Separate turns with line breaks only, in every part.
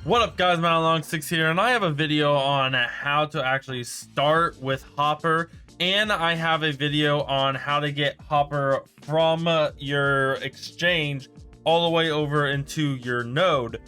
What up guys, Malong6 here, and I have a video on how to actually start with Hopr, and I have a video on how to get Hopr from your exchange all the way over into your node.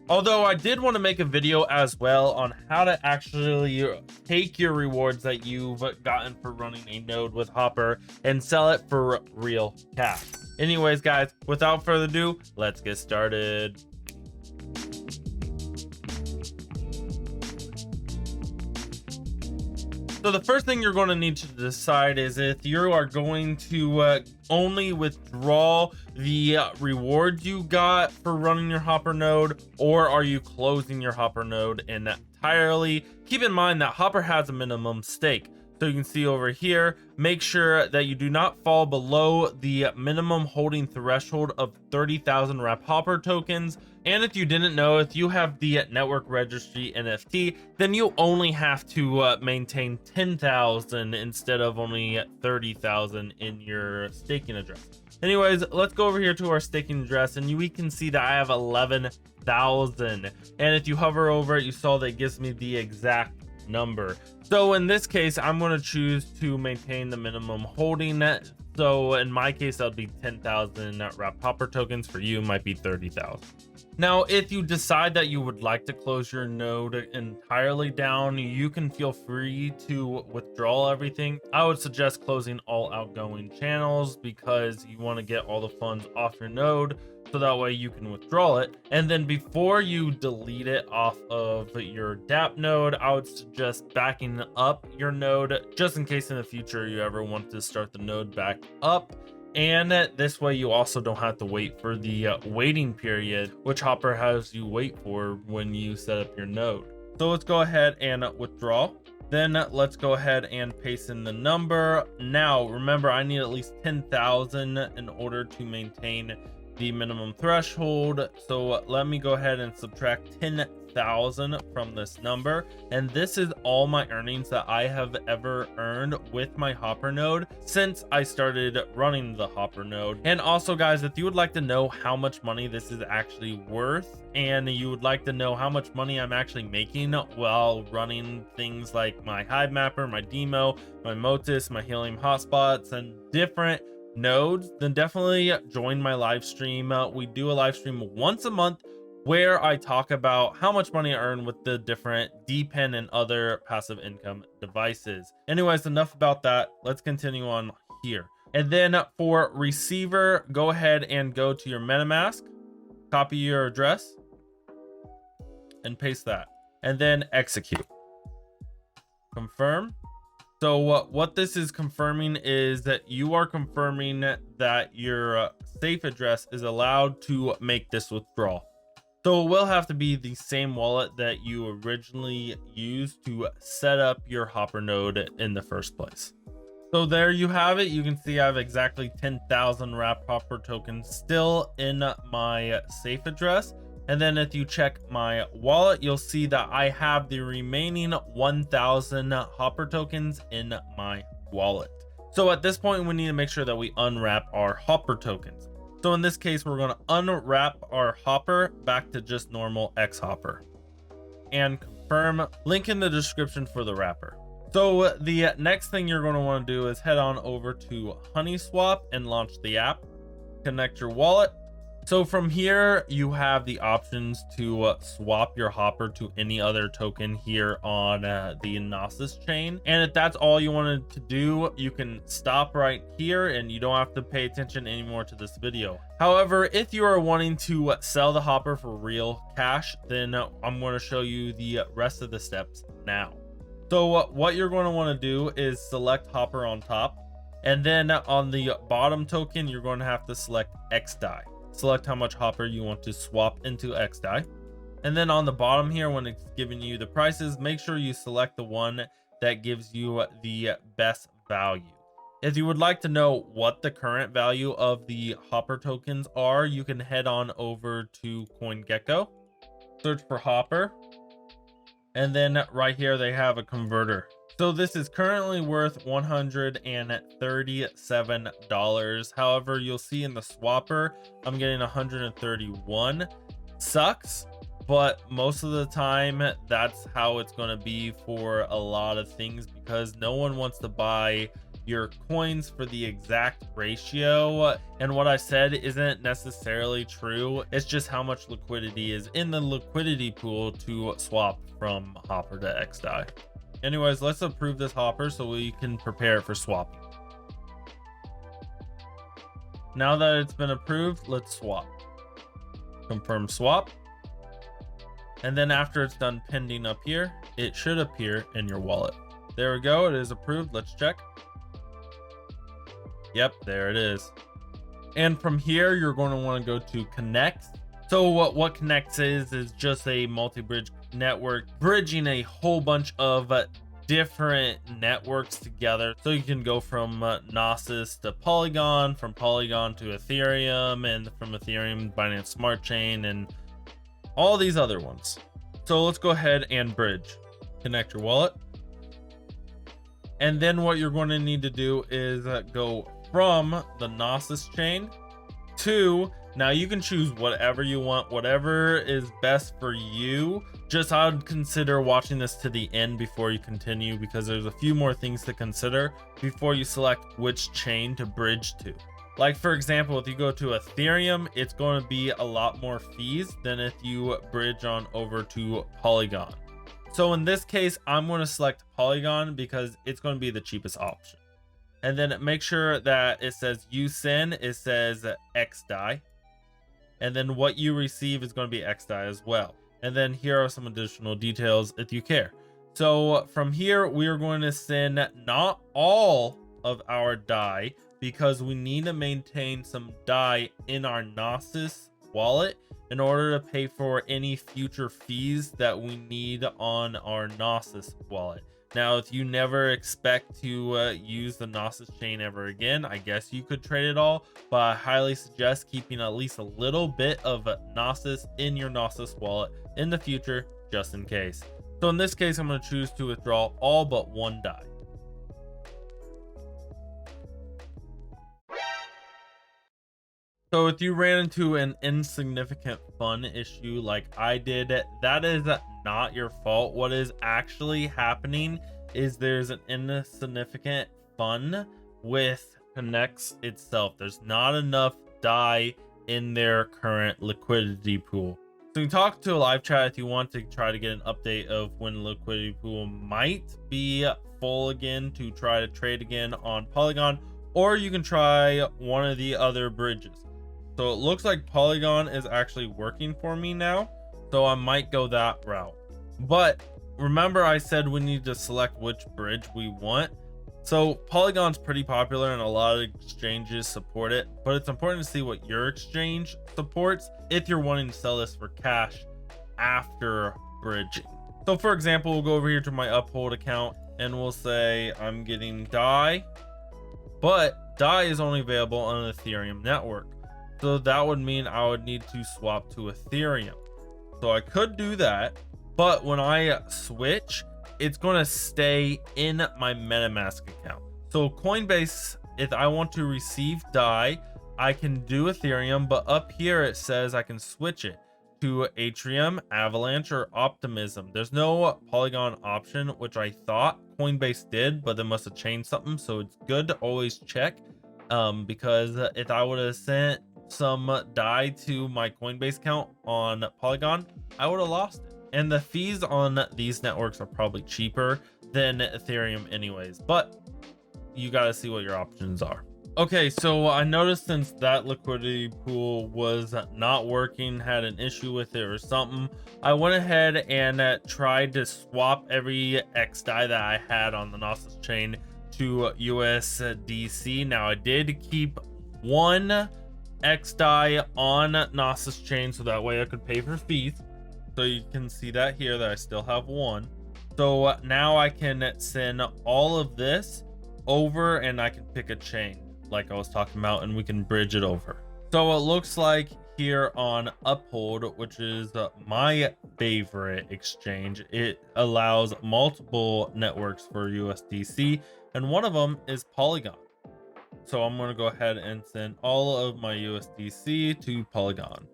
Although I did want to make a video as well on how to actually take your rewards that you've gotten for running a node with Hopr and sell it for real cash. Anyways guys, without further ado, let's get started. So the first thing you're going to need to decide is if you are going to only withdraw the rewards you got for running your Hopr node, or are you closing your Hopr node entirely. Keep in mind that Hopr has a minimum stake. So you can see over here, make sure that you do not fall below the minimum holding threshold of 30,000 wrap Hopr tokens. And if you didn't know, if you have the network registry NFT, then you only have to maintain 10,000 instead of only 30,000 in your staking address. Anyways, let's go over here to our staking address, and we can see that I have 11,000. And if you hover over it, you saw that it gives me the exact number. So in this case, I'm going to choose to maintain the minimum holding net. So in my case, that'll be 10,000 wrap Hopr tokens. For you, it might be 30,000. Now, if you decide that you would like to close your node entirely down, you can feel free to withdraw everything. I would suggest closing all outgoing channels because you want to get all the funds off your node, so that way you can withdraw it. And then before you delete it off of your dApp node, I would suggest backing up your node just in case in the future you ever want to start the node back up. And this way you also don't have to wait for the waiting period, which Hopr has you wait for when you set up your node. So let's go ahead and withdraw. Then let's go ahead and paste in the number. Now remember, I need at least 10,000 in order to maintain the minimum threshold. So let me go ahead and subtract 10,000 from this number, and this is all my earnings that I have ever earned with my Hopr node since I started running the Hopr node. And also guys, if you would like to know how much money this is actually worth, and you would like to know how much money I'm actually making while running things like my Hive Mapper, my Demo, my Motus, my Helium hotspots, and different nodes, then definitely join my live stream. We do a live stream once a month where I talk about how much money I earn with the different dPen and other passive income devices. Anyways, enough about that. Let's continue on here. And then for receiver, go ahead and go to your MetaMask, copy your address and paste that, and then execute. Confirm. So what this is confirming is that you are confirming that your safe address is allowed to make this withdrawal. So it will have to be the same wallet that you originally used to set up your Hopr node in the first place. So there you have it. You can see I have exactly 10,000 wrap Hopr tokens still in my safe address. And then if you check my wallet, you'll see that I have the remaining 1,000 Hopr tokens in my wallet. So at this point, we need to make sure that we unwrap our Hopr tokens. So in this case, we're going to unwrap our Hopr back to just normal xHopr and confirm. Link in the description for the wrapper. So the next thing you're going to want to do is head on over to HoneySwap and launch the app. Connect your wallet. So from here, you have the options to swap your Hopr to any other token here on the Gnosis chain. And if that's all you wanted to do, you can stop right here and you don't have to pay attention anymore to this video. However, if you are wanting to sell the Hopr for real cash, then I'm going to show you the rest of the steps now. So what you're going to want to do is select Hopr on top, and then on the bottom token, you're going to have to select xDai. Select how much Hopr you want to swap into xDai. And then on the bottom here, when it's giving you the prices, make sure you select the one that gives you the best value. If you would like to know what the current value of the Hopr tokens are, you can head on over to CoinGecko, search for Hopr, and then right here they have a converter. So this is currently worth $137. However, you'll see in the swapper, I'm getting 131. Sucks, but most of the time that's how it's going to be for a lot of things, because no one wants to buy your coins for the exact ratio. And what I said isn't necessarily true, it's just how much liquidity is in the liquidity pool to swap from Hopr to xDai. Anyways, let's approve this Hopr so we can prepare it for swapping. Now that it's been approved, let's swap. Confirm swap. And then after it's done pending up here, it should appear in your wallet. There we go, it is approved. Let's check. Yep, there it is. And from here, you're going to want to go to Connext. So what Connext is just a multi-bridge network, bridging a whole bunch of different networks together. So you can go from Gnosis to Polygon, from Polygon to Ethereum, and from Ethereum, Binance Smart Chain, and all these other ones. So let's go ahead and bridge. Connect your wallet. And then what you're going to need to do is go from the Gnosis chain to, now you can choose whatever you want, whatever is best for you. Just I would consider watching this to the end before you continue, because there's a few more things to consider before you select which chain to bridge to. Like for example, if you go to Ethereum, it's going to be a lot more fees than if you bridge on over to Polygon. So in this case, I'm going to select Polygon because it's going to be the cheapest option. And then make sure that it says USIN, it says xDai. And then what you receive is going to be xDai as well. And then here are some additional details if you care. So from here, we are going to send not all of our DAI, because we need to maintain some DAI in our Gnosis wallet in order to pay for any future fees that we need on our Gnosis wallet. Now, if you never expect to use the Gnosis chain ever again, I guess you could trade it all, but I highly suggest keeping at least a little bit of Gnosis in your Gnosis wallet in the future, just in case. So in this case, I'm going to choose to withdraw all but one DAI. So if you ran into an insignificant fun issue like I did, that is not your fault. What is actually happening is there's an insignificant fun with Connext itself. There's not enough DAI in their current liquidity pool. So you can talk to a live chat if you want to try to get an update of when the liquidity pool might be full again to try to trade again on Polygon, or you can try one of the other bridges. So it looks like Polygon is actually working for me now, so I might go that route. But remember, I said we need to select which bridge we want. So Polygon's pretty popular and a lot of exchanges support it, but it's important to see what your exchange supports if you're wanting to sell this for cash after bridging. So for example, we'll go over here to my Uphold account and we'll say I'm getting DAI, but DAI is only available on an Ethereum network. So that would mean I would need to swap to Ethereum. So I could do that, but when I switch, it's going to stay in my MetaMask account. So Coinbase, if I want to receive DAI, I can do Ethereum, but up here it says I can switch it to Atrium, Avalanche, or Optimism. There's no Polygon option, which I thought Coinbase did, but they must have changed something. So it's good to always check, because if I would have sent some DAI to my Coinbase account on Polygon, I would have lost it. And the fees on these networks are probably cheaper than Ethereum anyways, but you got to see what your options are. Okay, so I noticed since that liquidity pool was not working, had an issue with it or something, I went ahead and tried to swap every xDai that I had on the Gnosis chain to USDC. Now I did keep one xDai on Gnosis chain so that way I could pay for fees. So you can see that here that I still have one. So now I can send all of this over and I can pick a chain like I was talking about, and we can bridge it over. So it looks like here on Uphold, which is my favorite exchange, it allows multiple networks for USDC, and one of them is Polygon. So I'm going to go ahead and send all of my USDC to Polygon.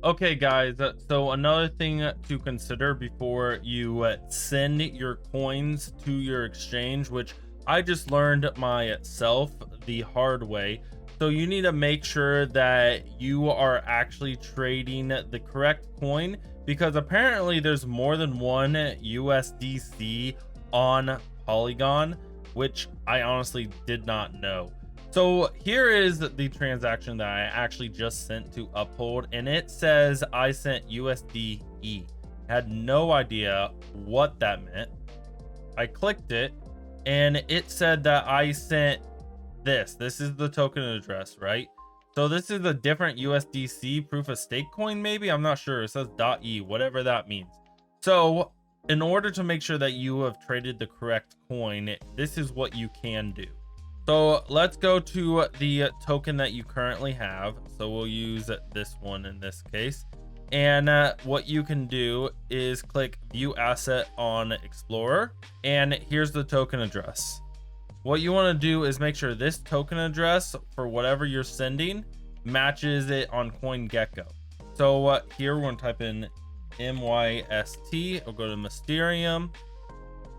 Okay, guys, so another thing to consider before you send your coins to your exchange, which I just learned myself the hard way. So you need to make sure that you are actually trading the correct coin, because apparently there's more than one USDC on Polygon, which I honestly did not know. So here is the transaction that I actually just sent to Uphold, and it says I sent USDE. Had no idea what that meant. I clicked it and it said that I sent this. This is the token address, right? So this is a different USDC proof of stake coin, maybe. I'm not sure. It says .e, whatever that means. So in order to make sure that you have traded the correct coin, this is what you can do. So let's go to the token that you currently have. So we'll use this one in this case. And what you can do is click view asset on Explorer. And here's the token address. What you want to do is make sure this token address for whatever you're sending matches it on CoinGecko. So here we're going to type in MYST. We'll go to Mysterium.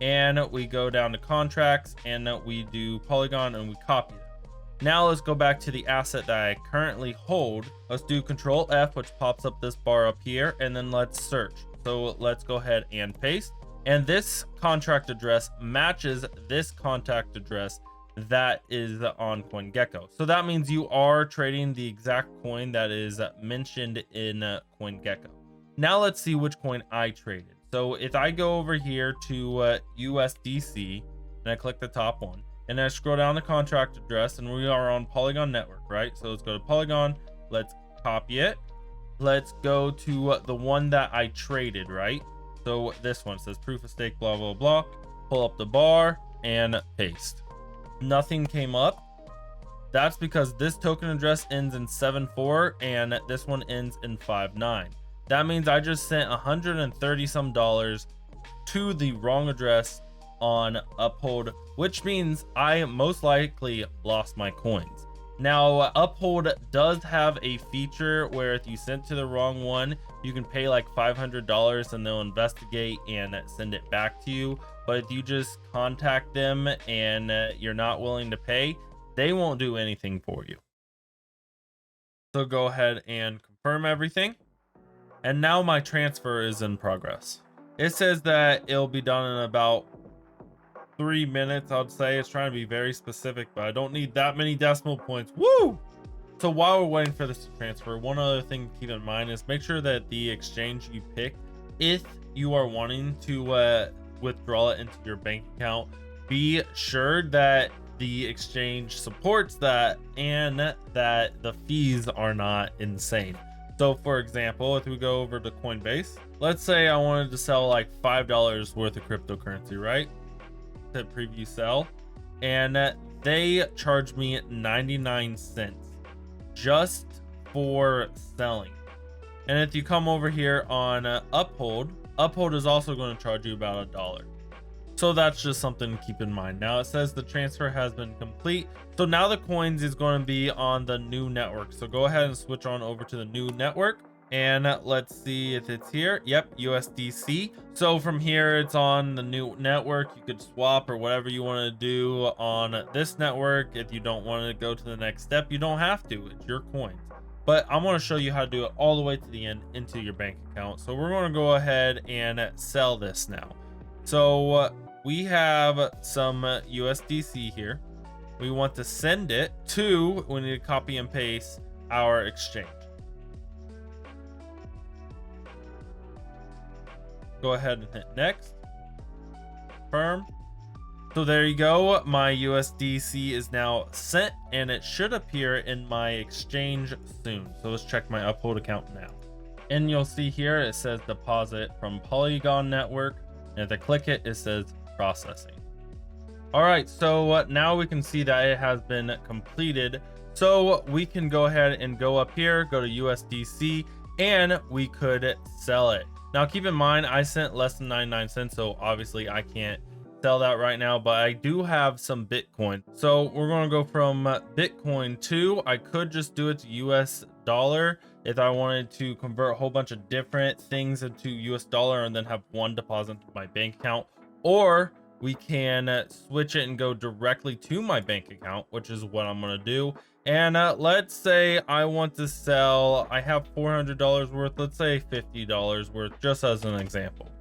And we go down to contracts and we do Polygon and we copy it. Now let's go back to the asset that I currently hold. Let's do Control F, which pops up this bar up here, and then let's search. So let's go ahead and paste. And this contract address matches this contact address that is on CoinGecko. So that means you are trading the exact coin that is mentioned in CoinGecko. Now let's see which coin I traded. So if I go over here to USDC and I click the top one and I scroll down the contract address, and we are on Polygon network, right? So let's go to Polygon, let's copy it. Let's go to the one that I traded, right? So this one says proof of stake, blah, blah, blah. Pull up the bar and paste. Nothing came up. That's because this token address ends in 7.4 and this one ends in 5.9. That means I just sent $130 some to the wrong address on Uphold, which means I most likely lost my coins. Now, Uphold does have a feature where if you sent to the wrong one, you can pay like $500 and they'll investigate and send it back to you. But if you just contact them and you're not willing to pay, they won't do anything for you. So go ahead and confirm everything. And now my transfer is in progress. It says that it'll be done in about 3 minutes, I'd say. It's trying to be very specific, but I don't need that many decimal points. Woo! So while we're waiting for this to transfer, one other thing to keep in mind is make sure that the exchange you pick, if you are wanting to withdraw it into your bank account, be sure that the exchange supports that and that the fees are not insane. So for example, if we go over to Coinbase, let's say I wanted to sell like $5 worth of cryptocurrency, right? Hit preview sell, and they charge me 99 cents just for selling. And if you come over here on Uphold is also going to charge you about $1. So that's just something to keep in mind. Now it says the transfer has been complete. So now the coins is going to be on the new network. So go ahead and switch on over to the new network. And let's see if it's here. Yep, USDC. So from here, it's on the new network. You could swap or whatever you want to do on this network. If you don't want to go to the next step, you don't have to. It's your coins. But I want to show you how to do it all the way to the end into your bank account. So we're going to go ahead and sell this now. So we have some USDC here. We want to send it to, we need to copy and paste our exchange. Go ahead and hit next, confirm. So there you go. My USDC is now sent and it should appear in my exchange soon. So let's check my Uphold account now. And you'll see here, it says deposit from Polygon network. And if I click it, it says processing. All right, so now we can see that it has been completed. So we can go ahead and go up here, go to USDC, and we could sell it. Now keep in mind, I sent less than 99 cents, so obviously I can't sell that right now, but I do have some Bitcoin. So we're going to go from Bitcoin to, I could just do it to US dollar if I wanted to convert a whole bunch of different things into US dollar and then have one deposit into my bank account, or we can switch it and go directly to my bank account, which is what I'm going to do. And let's say I want to sell, I have $400 worth, let's say $50 worth, just as an example.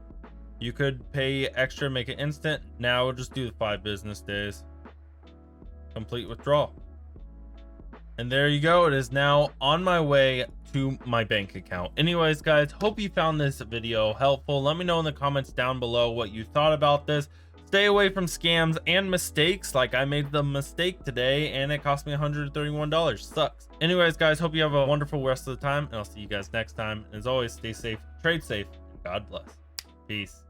You could pay extra, make it instant. Now we'll just do the 5 business days. Complete withdrawal. And there you go. It is now on my way to my bank account. Anyways, guys, hope you found this video helpful. Let me know in the comments down below what you thought about this. Stay away from scams and mistakes. Like I made the mistake today and it cost me $131. Sucks. Anyways, guys, hope you have a wonderful rest of the time, and I'll see you guys next time. And as always, stay safe, trade safe, and God bless. Peace.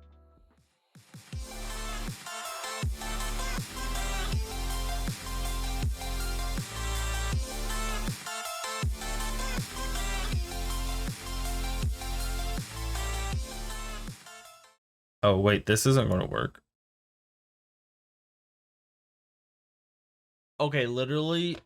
Oh, wait, this isn't going to work. Okay, literally